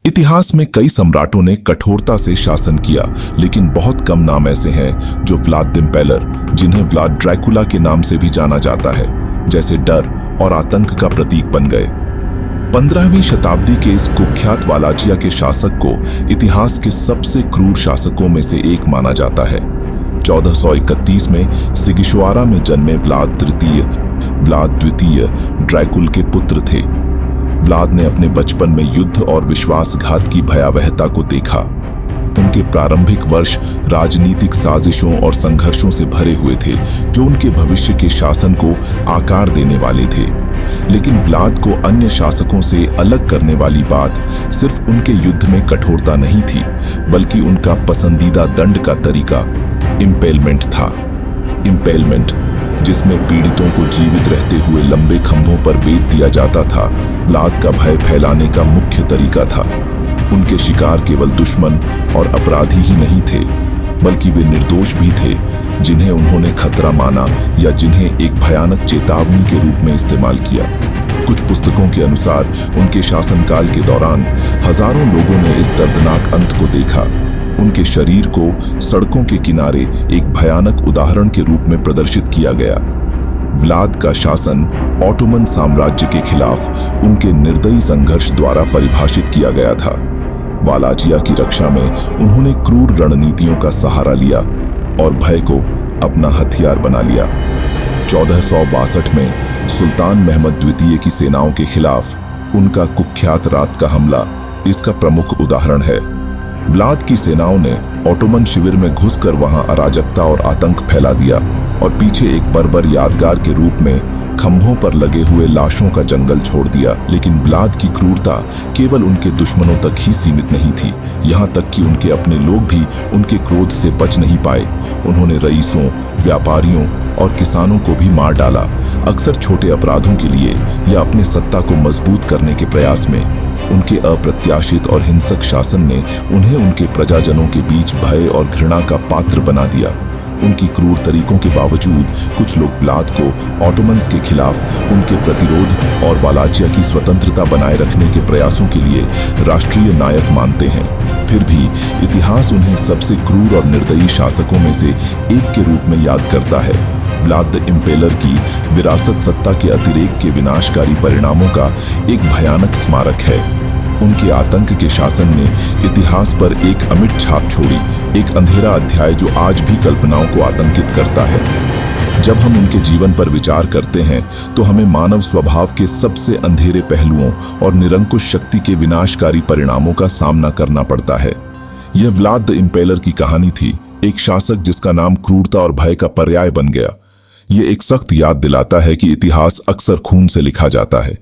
इतिहास में कई सम्राटों ने कठोरता से शासन किया, लेकिन बहुत कम नाम ऐसे हैं जो व्लाद द इम्पेलर, जिन्हें व्लाद ड्रैकुला के नाम से भी जाना जाता है, जैसे डर और आतंक का प्रतीक बन गए। 15वीं शताब्दी के इस कुख्यात वालाचिया के शासक को इतिहास के सबसे क्रूर शासकों में से एक माना जाता है। 1431 में सिगिशुआरा में जन्मे व्लाद द्वितीय ड्रैकुल के पुत्र थे। व्लाद ने अपने बचपन में युद्ध और विश्वासघात की भयावहता को देखा। उनके प्रारंभिक वर्ष राजनीतिक साजिशों और संघर्षों से भरे हुए थे, जो उनके भविष्य के शासन को आकार देने वाले थे। लेकिन व्लाद को अन्य शासकों से अलग करने वाली बात सिर्फ उनके युद्ध में कठोरता नहीं थी, बल्कि उनका पसंदीदा दंड का तरीका इम्पेलमेंट था। इम्पेलमेंट, जिसमें पीड़ितों को जीवित रहते हुए लंबे खंभों पर बेच दिया जाता था, व्लाद का भय फैलाने का मुख्य तरीका था। उनके शिकार केवल दुश्मन और अपराधी ही नहीं थे, बल्कि वे निर्दोष भी थे, जिन्हें उन्होंने खतरा माना या जिन्हें एक भयानक चेतावनी के रूप में इस्तेमाल किया। कुछ पुस्तकों के अनुसार उनके शासनकाल के दौरान हजारों लोगों ने इस दर्दनाक अंत को देखा। उनके शरीर को सड़कों के किनारे एक भयानक उदाहरण के रूप में प्रदर्शित किया गया। व्लाद का शासन ऑटोमन साम्राज्य के खिलाफ उनके निर्दयी संघर्ष द्वारा परिभाषित किया गया था। वालाचिया की रक्षा में उन्होंने क्रूर रणनीतियों का सहारा लिया और भय को अपना हथियार बना लिया। 1462 में सुल्तान महमद द्वितीय की सेनाओं के खिलाफ उनका कुख्यात रात का हमला इसका प्रमुख उदाहरण है। व्लाद की सेनाओं ने ऑटोमन शिविर में घुसकर वहां अराजकता और आतंक फैला दिया और पीछे एक बर्बर यादगार के रूप में खंभों पर लगे हुए लाशों का जंगल छोड़ दिया। लेकिन व्लाद की क्रूरता केवल उनके दुश्मनों तक ही सीमित नहीं थी, यहाँ तक कि उनके अपने लोग भी उनके क्रोध से बच नहीं पाए। उन्होंने रईसों, व्यापारियों और किसानों को भी मार डाला, अक्सर छोटे अपराधों के लिए या अपनी सत्ता को मजबूत करने के प्रयास में। उनके अप्रत्याशित और हिंसक शासन ने उन्हें उनके प्रजाजनों के बीच भय और घृणा का पात्र बना दिया। उनकी क्रूर तरीकों के बावजूद कुछ लोग व्लाद को ऑटोमन्स के खिलाफ उनके प्रतिरोध और वालाचिया की स्वतंत्रता बनाए रखने के प्रयासों के लिए राष्ट्रीय नायक मानते हैं। फिर भी इतिहास उन्हें सबसे क्रूर और निर्दयी शासकों में से एक के रूप में याद करता है। व्लाद द इम्पेलर की विरासत सत्ता के अतिरेक के विनाशकारी परिणामों का एक भयानक स्मारक है। उनके आतंक के शासन ने इतिहास पर एक अमिट छाप छोड़ी, एक अंधेरा अध्याय जो आज भी कल्पनाओं को आतंकित करता है। जब हम उनके जीवन पर विचार करते हैं तो हमें मानव स्वभाव के सबसे अंधेरे पहलुओं और निरंकुश शक्ति के विनाशकारी परिणामों का सामना करना पड़ता है। यह व्लाद द इम्पेलर की कहानी थी, एक शासक जिसका नाम क्रूरता और भय का पर्याय बन गया। ये एक सख्त याद दिलाता है कि इतिहास अक्सर खून से लिखा जाता है,